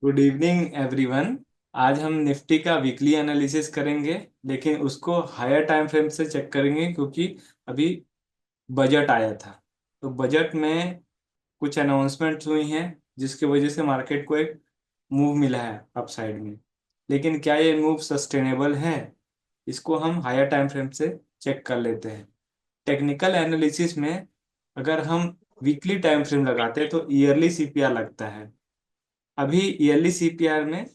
Good evening everyone. आज हम Nifty का वीकली एनालिसिस करेंगे, लेकिन उसको हायर टाइम फ्रेम से चेक करेंगे क्योंकि अभी बजट आया था। तो बजट में कुछ अनाउंसमेंट्स हुई हैं जिसकी वजह से मार्केट को एक मूव मिला है अपसाइड में। लेकिन क्या ये मूव सस्टेनेबल है, इसको हम हायर टाइम फ्रेम से चेक कर लेते हैं। टेक्निकल एनालिसिस में अगर हम वीकली टाइम फ्रेम लगाते हैं तो ईयरली सीपीआर लगता है। अभी ईयरली सीपीआर में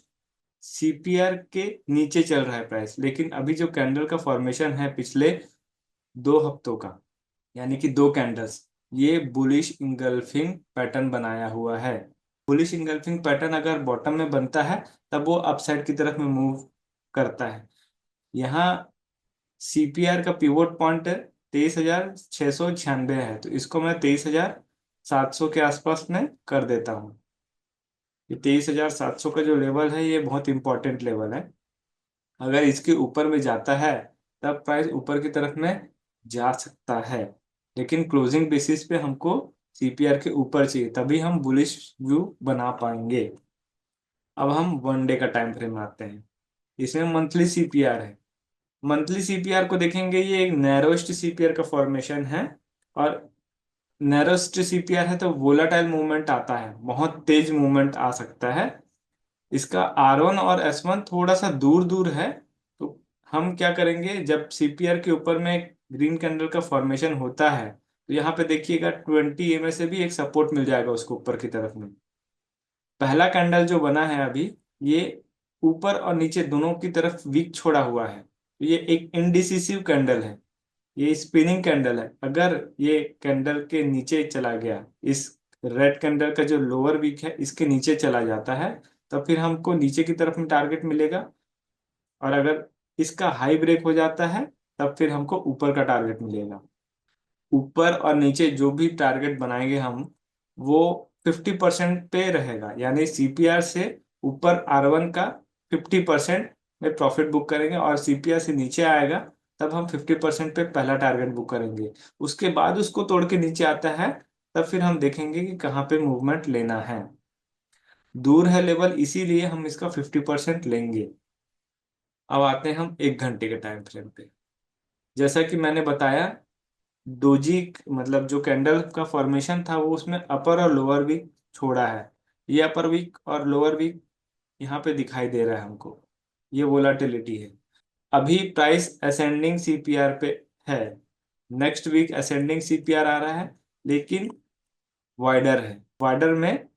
सीपीआर के नीचे चल रहा है प्राइस, लेकिन अभी जो कैंडल का फॉर्मेशन है पिछले 2 हफ्तों का, यानी कि 2 कैंडल्स, ये बुलिश इंगल्फिंग पैटर्न बनाया हुआ है। बुलिश इंगल्फिंग पैटर्न अगर बॉटम में बनता है तब वो अपसाइड की तरफ में मूव करता है। यहाँ सीपीआर का पिवोट पॉइंट 23,696 है, तो इसको मैं 23,700 के आसपास में कर देता हूँ। ये 23,700 का जो लेवल है ये बहुत इंपॉर्टेंट लेवल है। अगर इसके ऊपर में जाता है तब प्राइस ऊपर की तरफ में जा सकता है, लेकिन क्लोजिंग बेसिस पे हमको सीपीआर के ऊपर चाहिए, तभी हम बुलिश व्यू बना पाएंगे। अब हम 1 डे का टाइम फ्रेम आते हैं। इसमें मंथली सीपीआर है। मंथली सीपीआर को देखेंगे, ये एक नैरोस्ट सीपीआर का फॉर्मेशन है। और नैरोस्ट सीपीआर है तो वोलाटाइल मूवमेंट आता है, बहुत तेज मूवमेंट आ सकता है। इसका R1 और S1 थोड़ा सा दूर दूर है। तो हम क्या करेंगे, जब सीपीआर के ऊपर में ग्रीन कैंडल का फॉर्मेशन होता है तो यहाँ पे देखिएगा 20 EMA से भी एक सपोर्ट मिल जाएगा उसको ऊपर की तरफ में। पहला कैंडल जो बना है अभी, ये ऊपर और नीचे दोनों की तरफ वीक छोड़ा हुआ है, तो ये एक इनडिसिसिव कैंडल है। ये स्पिनिंग कैंडल है। अगर ये कैंडल के नीचे चला गया, इस रेड कैंडल का जो लोअर वीक है इसके नीचे चला जाता है, तो फिर हमको नीचे की तरफ में टारगेट मिलेगा। और अगर इसका हाई ब्रेक हो जाता है तब फिर हमको ऊपर का टारगेट मिलेगा। ऊपर और नीचे जो भी टारगेट बनाएंगे हम, वो 50% पे रहेगा, यानी सीपीआर से ऊपर R1 का 50% में प्रॉफिट बुक करेंगे, और सीपीआर से नीचे आएगा तब हम 50% पे पहला टारगेट बुक करेंगे। उसके बाद उसको तोड़ के नीचे आता है तब फिर हम देखेंगे कि कहाँ पे मूवमेंट लेना है। दूर है लेवल, इसीलिए हम इसका 50% लेंगे। अब आते हैं हम 1 घंटे के टाइम फ्रेम पे। जैसा कि मैंने बताया, डोजी मतलब जो कैंडल का फॉर्मेशन था वो उसमें अपर और लोअर वीक छोड़ा है। ये अपर वीक और लोअर वीक यहाँ पे दिखाई दे रहा है हमको। ये वोलाटिलिटी है। अभी प्राइस असेंडिंग सीपीआर पे है। नेक्स्ट वीक असेंडिंग सीपीआर आ रहा है, लेकिन वाइडर है। वाइडर में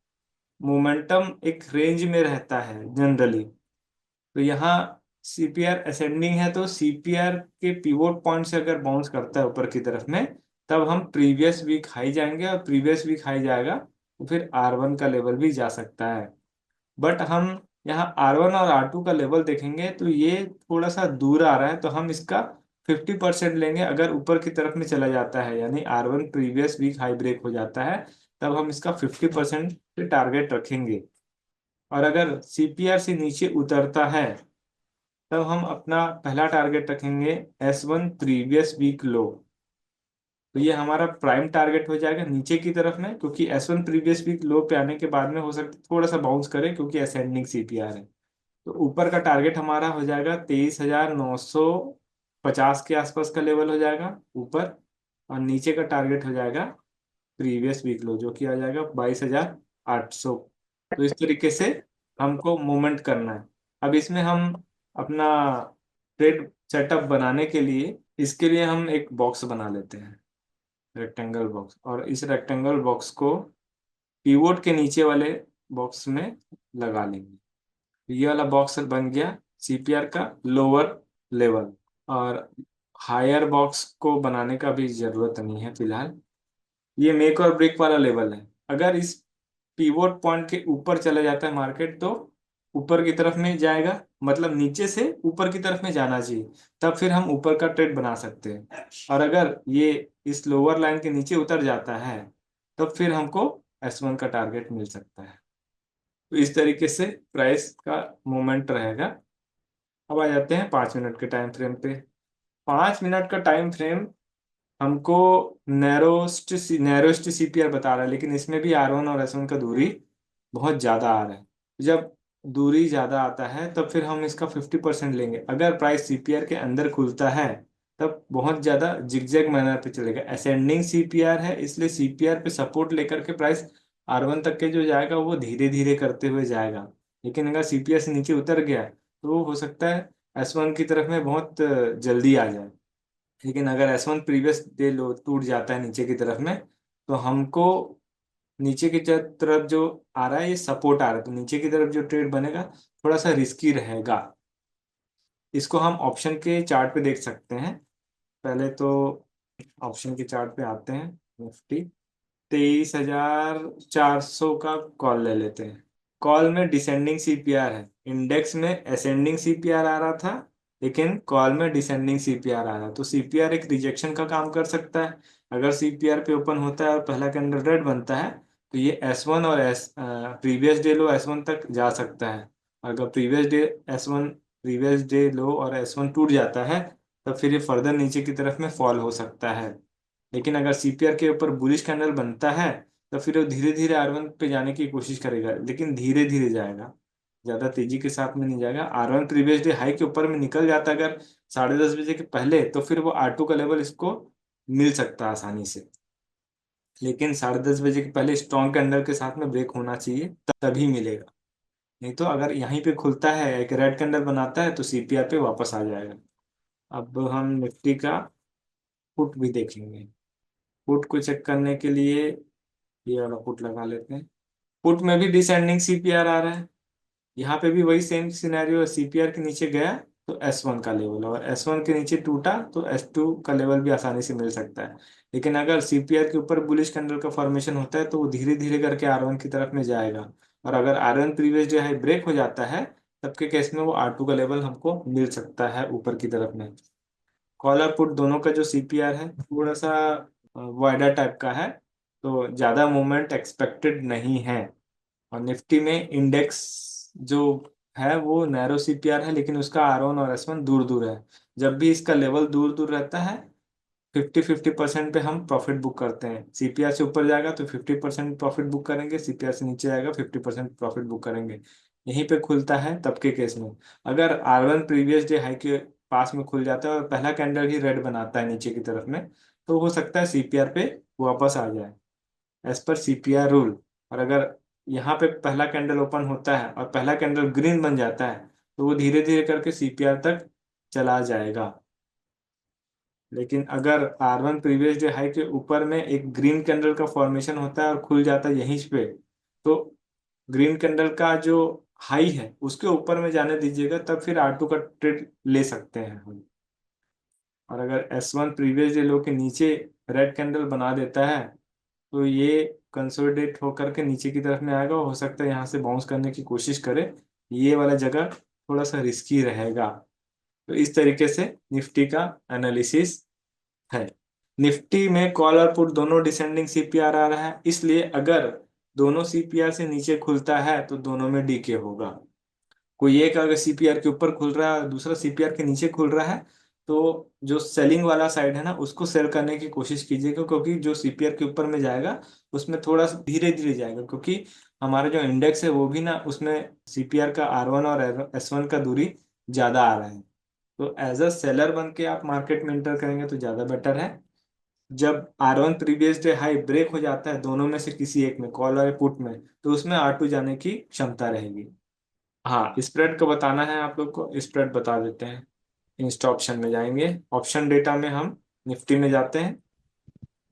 मोमेंटम एक रेंज में रहता है जनरली। तो यहाँ सीपीआर असेंडिंग है, तो सीपीआर के पिवोट पॉइंट से अगर बाउंस करता है ऊपर की तरफ में, तब हम प्रीवियस वीक हाई जाएंगे, और प्रीवियस वीक हाई जाएगा तो फिर R1 का लेवल भी जा सकता है। बट हम यहाँ R1 और R2 का लेवल देखेंगे तो ये थोड़ा सा दूर आ रहा है, तो हम इसका 50% लेंगे। अगर ऊपर की तरफ में चला जाता है, यानी R1 previous week high break हो जाता है, तब हम इसका 50% टारगेट रखेंगे। और अगर सीपीआर से नीचे उतरता है तब हम अपना पहला टारगेट रखेंगे S1 प्रीवियस वीक लो। तो ये हमारा प्राइम टारगेट हो जाएगा नीचे की तरफ में, क्योंकि S1 प्रीवियस वीक लो पे आने के बाद में हो सकता है थोड़ा सा बाउंस करे, क्योंकि असेंडिंग सीपीआर है। तो ऊपर का टारगेट हमारा हो जाएगा 23,950 के आसपास का लेवल हो जाएगा ऊपर। और नीचे का टारगेट हो जाएगा प्रीवियस वीक लो, जो कि आ जाएगा 22,800। तो इस तरीके से हमको मूवमेंट करना है। अब इसमें हम अपना ट्रेड सेटअप बनाने के लिए, इसके लिए हम एक बॉक्स बना लेते हैं, रेक्टेंगल बॉक्स। और इस रेक्टेंगल बॉक्स को पीवोट के नीचे वाले बॉक्स में लगा लेंगे। ये वाला बॉक्स बन गया सीपीआर का लोअर लेवल। और हायर बॉक्स को बनाने का भी जरूरत नहीं है फिलहाल। ये मेक और ब्रेक वाला लेवल है। अगर इस पीवोट पॉइंट के ऊपर चला जाता है मार्केट, तो ऊपर की तरफ में जाएगा, मतलब नीचे से ऊपर की तरफ में जाना चाहिए, तब फिर हम ऊपर का ट्रेड बना सकते हैं। और अगर ये इस लोअर लाइन के नीचे उतर जाता है तो फिर हमको S1 का टारगेट मिल सकता है। तो इस तरीके से प्राइस का मूवमेंट रहेगा। अब आ जाते हैं 5 मिनट के टाइम फ्रेम पे। 5 मिनट का टाइम फ्रेम हमको नैरोस्ट सीपीआर बता रहा है, लेकिन इसमें भी R1 और S1 का दूरी बहुत ज्यादा आ रहा है। जब दूरी ज्यादा आता है तब फिर हम इसका 50% लेंगे। अगर प्राइस सीपीआर के अंदर खुलता है तब बहुत ज्यादा जिगजैग मैनर पे चलेगा। असेंडिंग सीपीआर है इसलिए सीपीआर पे सपोर्ट लेकर के प्राइस R1 तक के जो जाएगा वो धीरे धीरे करते हुए जाएगा। लेकिन अगर सीपीआर से नीचे उतर गया तो वो हो सकता है S1 की तरफ में बहुत जल्दी आ जाए। लेकिन अगर S1 प्रीवियस डे लो टूट जाता है नीचे की तरफ में, तो हमको नीचे की तरफ जो आ रहा है ये सपोर्ट आ रहा है, तो नीचे की तरफ जो ट्रेड बनेगा थोड़ा सा रिस्की रहेगा। इसको हम ऑप्शन के चार्ट पे देख सकते हैं। पहले तो ऑप्शन के चार्ट पे आते हैं। निफ्टी 23,400 का कॉल ले लेते हैं। कॉल में डिसेंडिंग सीपीआर है, इंडेक्स में असेंडिंग सीपीआर आ रहा था, लेकिन कॉल में डिसेंडिंग सीपीआर आ रहा है, तो सीपीआर एक रिजेक्शन का काम कर सकता है। अगर सीपीआर पे ओपन होता है और पहला कैंडल रेड बनता है तो ये S1 और एस प्रीवियस डे लो S1 तक जा सकता है। अगर प्रीवियस डे लो और S1 टूट जाता है तो फिर ये फर्दर नीचे की तरफ में फॉल हो सकता है। लेकिन अगर सीपीआर के ऊपर बुलिश कैंडल बनता है तो फिर वो धीरे धीरे R1 पे जाने की कोशिश करेगा, लेकिन धीरे धीरे जाएगा, ज्यादा तेजी के साथ में नहीं जाएगा। R1 प्रीवियस डे हाई के ऊपर में निकल जाता है अगर 10:30 बजे के पहले, तो फिर वो R2 का लेवल इसको मिल सकता है आसानी से। लेकिन 10:30 बजे के पहले स्ट्रॉन्ग कैंडल के साथ में ब्रेक होना चाहिए, तभी मिलेगा। नहीं तो अगर यहीं पे खुलता है एक रेड कैंडल बनाता है तो सीपीआर पे वापस आ जाएगा। अब हम निफ्टी का पुट भी देखेंगे। पुट को चेक करने के लिए ये वाला पुट लगा लेते हैं। पुट में भी डिसेंडिंग सीपीआर आ रहा है। यहाँ पे भी वही सेम सिनेरियो, सीपीआर के नीचे गया तो S1 का लेवल, और S1 के नीचे टूटा तो S2 का लेवल भी आसानी से मिल सकता है। लेकिन अगर सीपीआर के ऊपर बुलिश कैंडल का फॉर्मेशन होता है तो वो धीरे धीरे करके R1 की तरफ में जाएगा। और अगर R1 previous day high break हो जाता है तब के केस में वो R2 का लेवल हमको मिल सकता है ऊपर की तरफ में। कॉल और पुट दोनों का जो सीपीआर है थोड़ा सा वाइडर टाइप का है, तो ज्यादा मूवमेंट एक्सपेक्टेड नहीं है। और निफ्टी में इंडेक्स जो है वो नैरो सीपीआर है, लेकिन उसका R1 और S1 दूर दूर है। जब भी इसका लेवल दूर दूर रहता है 50-50% पे हम प्रॉफिट बुक करते हैं। सीपीआर से ऊपर जाएगा तो 50% प्रॉफिट बुक करेंगे, सीपीआर से नीचे आएगा 50% प्रॉफिट बुक करेंगे। यहीं पे खुलता है तब के केस में। अगर R1 प्रीवियस डे हाई के पास में खुल जाता है और पहला कैंडल ही रेड बनाता है नीचे की तरफ में, तो हो सकता है सीपीआर पे वापस आ जाए एज पर सीपीआर रूल। और अगर यहाँ पे पहला कैंडल ओपन होता है और पहला कैंडल ग्रीन बन जाता है तो वो धीरे धीरे करके सीपीआर तक चला जाएगा। लेकिन अगर R1 प्रीवियस डे हाई के ऊपर में एक ग्रीन कैंडल का फॉर्मेशन होता है और खुल जाता है यहीं पे, तो ग्रीन कैंडल का जो हाई है उसके ऊपर में जाने दीजिएगा, तब फिर R2 का ट्रेड ले सकते हैं हम। और अगर S1 प्रीवियस डे लो के नीचे रेड कैंडल बना देता है तो ये कंसोलिडेट होकर के नीचे की तरफ में आएगा, हो सकता है यहाँ से बाउंस करने की कोशिश करे। ये वाला जगह थोड़ा सा रिस्की रहेगा। तो इस तरीके से निफ्टी का एनालिसिस है। निफ्टी में कॉल और पुट दोनों डिसेंडिंग सीपीआर आ रहा है, इसलिए अगर दोनों सीपीआर से नीचे खुलता है तो दोनों में डीके होगा। कोई एक अगर सीपीआर के ऊपर खुल रहा है और दूसरा सीपीआर के नीचे खुल रहा है, तो जो सेलिंग वाला साइड है ना उसको सेल करने की कोशिश कीजिएगा, क्योंकि जो सीपीआर के ऊपर में जाएगा उसमें थोड़ा सा धीरे धीरे जाएगा, क्योंकि हमारा जो इंडेक्स है वो भी ना उसमें सीपीआर का R1 और S1 का दूरी ज्यादा आ रहा है। तो एज अ सेलर बन के आप मार्केट में इंटर करेंगे तो ज्यादा बेटर है। जब R1 previous day high break हो जाता है दोनों में से किसी एक में, कॉल और पुट में, तो उसमें R2 जाने की क्षमता रहेगी। हाँ, स्प्रेड का बताना है आप लोग को, स्प्रेड बता देते हैं। इंस्टा ऑप्शन में जाएंगे, ऑप्शन डेटा में हम निफ्टी में जाते हैं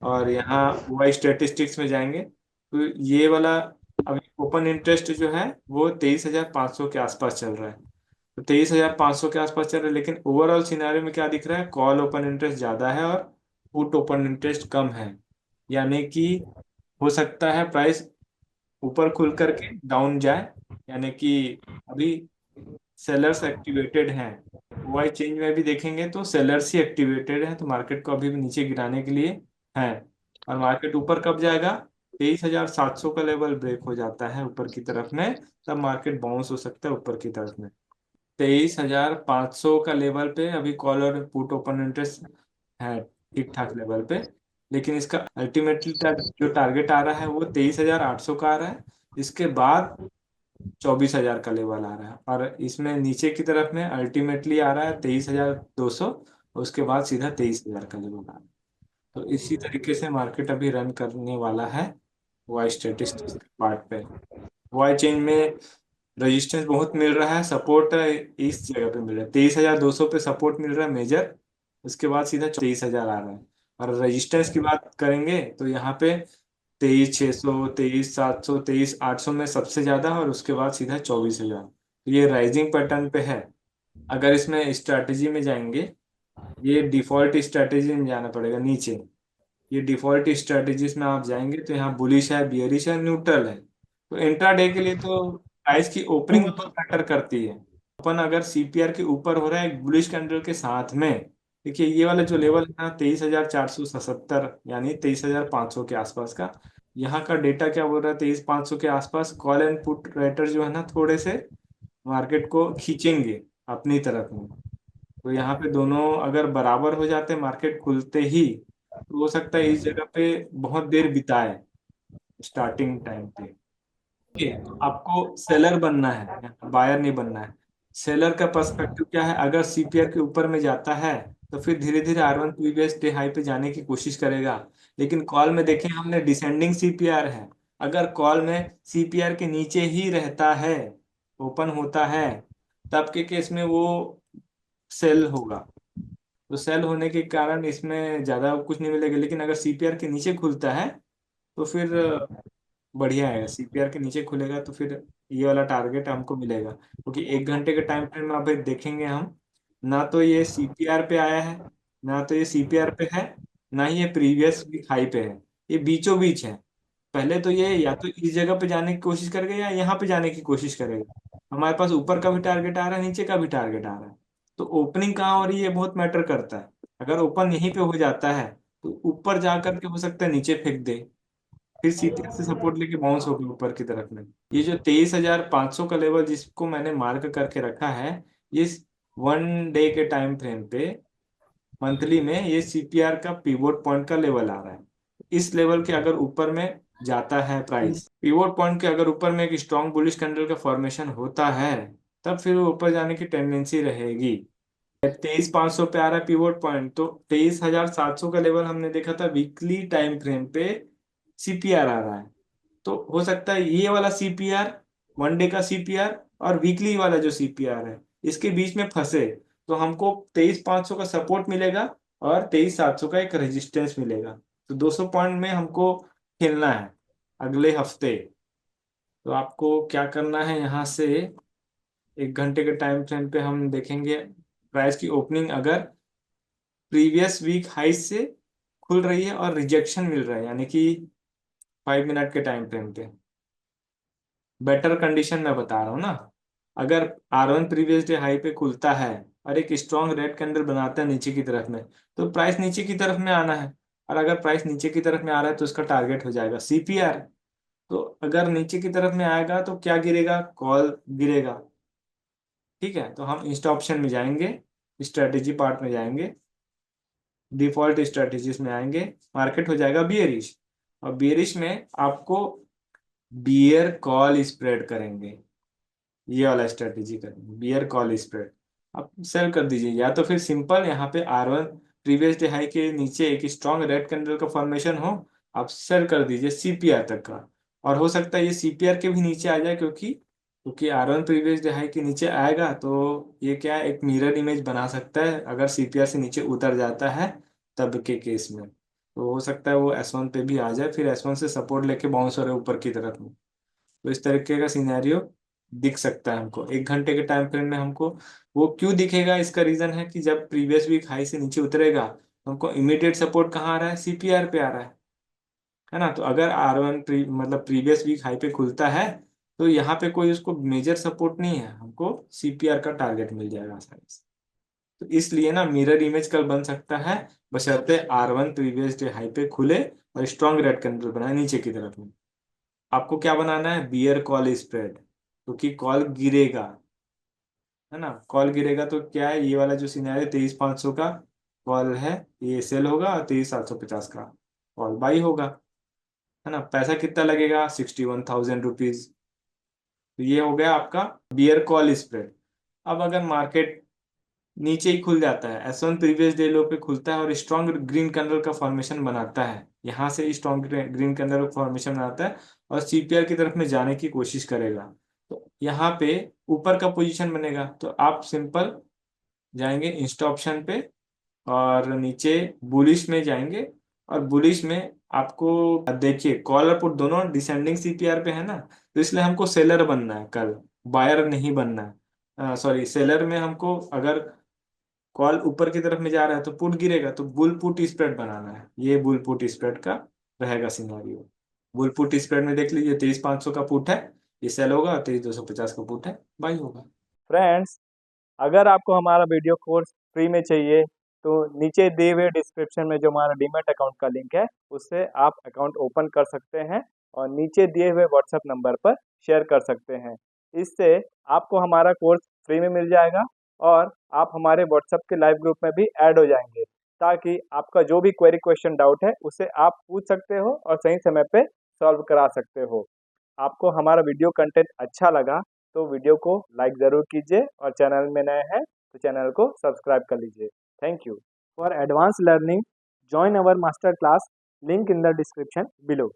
और यहाँ वाई स्टेटिस्टिक्स में जाएंगे। तो ये वाला अभी ओपन इंटरेस्ट जो है वो 23,500 के आसपास चल रहा है। तो 23,500 के आसपास चल रहा है, लेकिन ओवरऑल सिनारियो में क्या दिख रहा है, कॉल ओपन इंटरेस्ट ज्यादा है और पुट ओपन इंटरेस्ट कम है। यानी कि हो सकता है प्राइस ऊपर खुल करके डाउन जाए, यानी कि अभी सेलर्स एक्टिवेटेड हैं। वाई चेंज में भी देखेंगे तो सेलर्स ही एक्टिवेटेड हैं, तो मार्केट को अभी भी नीचे गिराने के लिए हैं। और मार्केट ऊपर कब जाएगा, 23,700 का लेवल ब्रेक हो जाता है ऊपर की तरफ में, तब मार्केट बाउंस हो सकता है ऊपर की तरफ में। 23,500 का लेवल पे अभी कॉल और पुट ओपन इंटरेस्ट है ठीक ठाक लेवल पे। लेकिन इसका अल्टीमेटली जो टारगेट आ रहा है वो 23,800 का आ रहा है। इसके बाद 24,000 का लेवल आ रहा है, और इसमें नीचे की तरफ में अल्टीमेटली आ रहा है 23,200, उसके बाद सीधा 23,000 का लेवल आ रहा है। तो इसी तरीके से मार्केट अभी रन करने वाला है वाई स्टेटिस्टिक्स के पार्ट पे। वाई चेंज में रेजिस्टेंस बहुत मिल रहा है, सपोर्ट इस जगह पे मिल रहा है, 23,200 पे सपोर्ट मिल रहा है मेजर। उसके बाद सीधा 23,000 आ रहा है। और रेजिस्टेंस की बात करेंगे तो यहाँ पे 23,600, 23,700, 23,800 में सबसे ज्यादा, और उसके बाद सीधा 24,000। तो ये राइजिंग पैटर्न पे है। अगर इसमें स्ट्रैटेजी में जाएंगे, ये डिफॉल्ट स्ट्रैटेजी में जाना पड़ेगा नीचे। ये डिफॉल्ट स्ट्रेटजीज में आप जाएंगे तो यहाँ बुलिश है, बियरिश है, न्यूट्रल है। तो इंट्राडे के लिए तो प्राइस की ओपनिंग बहुत मैटर करती है। अपन अगर सीपीआर के ऊपर हो रहा है एक बुलिश कैंडल के साथ में, देखिए ये वाला जो लेवल है ना 23,477, यानी 23,500 के आसपास का, यहाँ का डेटा क्या बोल रहा है, 23,500 के आसपास कॉल एंड पुट राइटर जो है ना थोड़े से मार्केट को खींचेंगे अपनी तरफ में। तो यहाँ पे दोनों अगर बराबर हो जाते मार्केट खुलते ही, तो हो सकता है इस जगह पे बहुत देर बिताए स्टार्टिंग टाइम पे। ओके, तो आपको सेलर बनना है, बायर नहीं बनना है। सेलर का पर्सपेक्टिव क्या है, अगर सीपीआर के ऊपर में जाता है तो फिर धीरे धीरे R1 प्रीवियस डे हाई पे जाने की कोशिश करेगा। लेकिन कॉल में देखें हमने डिसेंडिंग सीपीआर है। अगर कॉल में सीपीआर के नीचे ही रहता है, ओपन होता है, तब के केस में वो सेल होगा। तो सेल होने के कारण इसमें ज्यादा कुछ नहीं मिलेगा। लेकिन अगर सीपीआर के नीचे खुलता है तो फिर बढ़िया है। सीपीआर के नीचे खुलेगा तो फिर ये वाला टारगेट हमको मिलेगा, क्योंकि 1 घंटे के टाइम फ्रेम में अभी देखेंगे हम, ना तो ये सीपीआर पे आया है, ना तो ये सीपीआर पे है, ना ही ये प्रीवियस वीक हाई पे है। ये बीचों बीच है। पहले तो ये या तो इस जगह पे जाने की कोशिश करेगा या यहाँ पे जाने की कोशिश करेगा। हमारे पास ऊपर का भी टारगेट आ रहा है, नीचे का भी टारगेट आ रहा है। तो ओपनिंग कहाँ हो रही है ये बहुत मैटर करता है। अगर ओपन यहीं पे हो जाता है तो ऊपर जा करके हो सकता है नीचे फेंक दे, फिर सीपीआर से सपोर्ट लेके बाउंस होगी ऊपर की तरफ में। ये जो 23,500 का लेवल जिसको मैंने मार्क करके रखा है, ये 1 डे के टाइम फ्रेम पे मंथली में ये सीपीआर का पिवोट पॉइंट का लेवल आ रहा है। इस लेवल के अगर ऊपर में जाता है प्राइस, पिवोट पॉइंट के अगर ऊपर में एक स्ट्रॉन्ग बुलिश कैंडल का फॉर्मेशन होता है, तब फिर वो ऊपर जाने की टेंडेंसी रहेगी। 23,500 पे आ रहा है पिवोट पॉइंट, तो 23,700 का लेवल हमने देखा था वीकली टाइम फ्रेम पे सीपीआर आ रहा है। तो हो सकता है ये वाला सीपीआर, 1 डे का सीपीआर और वीकली वाला जो सीपीआर है, इसके बीच में फंसे तो हमको 23,500 का सपोर्ट मिलेगा और 23,700 का एक रेजिस्टेंस मिलेगा। तो 200 पॉइंट में हमको खेलना है अगले हफ्ते। तो आपको क्या करना है, यहाँ से 1 घंटे के टाइम फ्रेम पे हम देखेंगे प्राइस की ओपनिंग अगर प्रीवियस वीक हाई से खुल रही है और रिजेक्शन मिल रहा है, यानी कि 5 मिनट के टाइम फ्रेम पे बेटर कंडीशन में बता रहा हूँ ना। अगर R1 प्रीवियस डे हाई पे खुलता है और एक स्ट्रॉन्ग रेड कैंडल बनाता है नीचे की तरफ में, तो प्राइस नीचे की तरफ में आना है। और अगर प्राइस नीचे की तरफ में आ रहा है तो उसका टारगेट हो जाएगा सीपीआर। तो अगर नीचे की तरफ में आएगा तो क्या गिरेगा, कॉल गिरेगा। ठीक है, तो हम इंस्टा ऑप्शन में जाएंगे, स्ट्रेटेजी पार्ट में जाएंगे, डिफॉल्ट स्ट्रेटेजीज में आएंगे, मार्केट हो जाएगा बियरिश। और बियरिश में आपको बियर कॉल स्प्रेड करेंगे, ये वाला स्ट्रेटेजी करेंगे बियर कॉल स्प्रेड। आप सेल कर दीजिए, या तो फिर सिंपल यहाँ पे R1 प्रीवियस डे हाई के नीचे एक स्ट्रॉन्ग रेड कैंडल का फॉर्मेशन हो, आप सेल कर दीजिए सीपीआर तक का। और हो सकता है ये सीपीआर के भी नीचे आ जाए, क्योंकि R1 प्रीवियस डे हाई के नीचे आएगा तो ये क्या है, एक मिरर इमेज बना सकता है अगर सीपीआर से नीचे उतर जाता है तब के केस में। तो हो सकता है वो S1 पे भी आ जाए, फिर S1 से सपोर्ट लेके बाउंस हो रहे ऊपर की तरफ में। तो इस तरीके का सिनेरियो दिख सकता है हमको 1 घंटे के टाइम फ्रेम में। हमको वो क्यों दिखेगा, इसका रीजन है कि जब प्रीवियस वीक हाई से नीचे उतरेगा तो हमको इमीडिएट सपोर्ट कहाँ आ रहा है, सीपीआर पे आ रहा है ना। तो अगर R1 मतलब प्रीवियस वीक हाई पे खुलता है तो यहाँ पे कोई उसको मेजर सपोर्ट नहीं है, हमको सीपीआर का टारगेट मिल जाएगा आसानी से। तो इसलिए ना मिरर इमेज कल बन सकता है, बशर्ते R1 प्रीवियस डे हाई पे खुले और स्ट्रॉन्ग रेड कैंडल बनाए नीचे की तरफ में। आपको क्या बनाना है, बियर कॉल स्प्रेड, क्योंकि कॉल गिरेगा, है ना। कॉल गिरेगा तो क्या है, ये वाला जो सिनेरियो 23,500 का कॉल है ये सेल होगा, और 23,750 का कॉल बाई होगा, है ना। पैसा कितना लगेगा, 61,000 रुपीज। तो ये हो गया आपका बियर कॉल स्प्रेड। अब अगर मार्केट नीचे ही खुल जाता है, S1 प्रीवियस डे लो पे खुलता है और स्ट्रॉन्ग ग्रीन कैंडल का फॉर्मेशन बनाता है, यहाँ से स्ट्रॉन्ग ग्रीन कैंडल का फॉर्मेशन बनाता है और CPR की तरफ में जाने की कोशिश करेगा, तो यहाँ पे ऊपर का पोजीशन बनेगा। तो आप सिंपल जाएंगे इंस्टा ऑप्शन पे और नीचे बुलिश में जाएंगे, और बुलिश में आपको देखिए कॉल और पुट दोनों डिसेंडिंग CPR पे है ना, तो इसलिए हमको सेलर बनना है कल, बायर नहीं बनना है। सॉरी, सेलर में हमको अगर कॉल ऊपर की तरफ में जा रहा है तो पुट गिरेगा, तो बुल पुट स्प्रेड बनाना है। ये बुल पुट स्प्रेड का रहेगा सिनेरियो। बुल पुट स्प्रेड में देख लीजिए 23,500 का पुट है, ये सेल होगा, 23,250 का पुट है, बाई होगा। फ्रेंड्स, अगर आपको हमारा वीडियो कोर्स फ्री में चाहिए तो नीचे दिए हुए डिस्क्रिप्शन में जो हमारा डीमैट अकाउंट का लिंक है उससे आप अकाउंट ओपन कर सकते हैं और नीचे दिए हुए व्हाट्सएप नंबर पर शेयर कर सकते हैं। इससे आपको हमारा कोर्स फ्री में मिल जाएगा और आप हमारे व्हाट्सएप के लाइव ग्रुप में भी ऐड हो जाएंगे, ताकि आपका जो भी क्वेरी क्वेश्चन डाउट है उसे आप पूछ सकते हो और सही समय पे सॉल्व करा सकते हो। आपको हमारा वीडियो कंटेंट अच्छा लगा तो वीडियो को लाइक ज़रूर कीजिए और चैनल में नए हैं तो चैनल को सब्सक्राइब कर लीजिए। Thank you for advance learning, join our master class, link in the description below.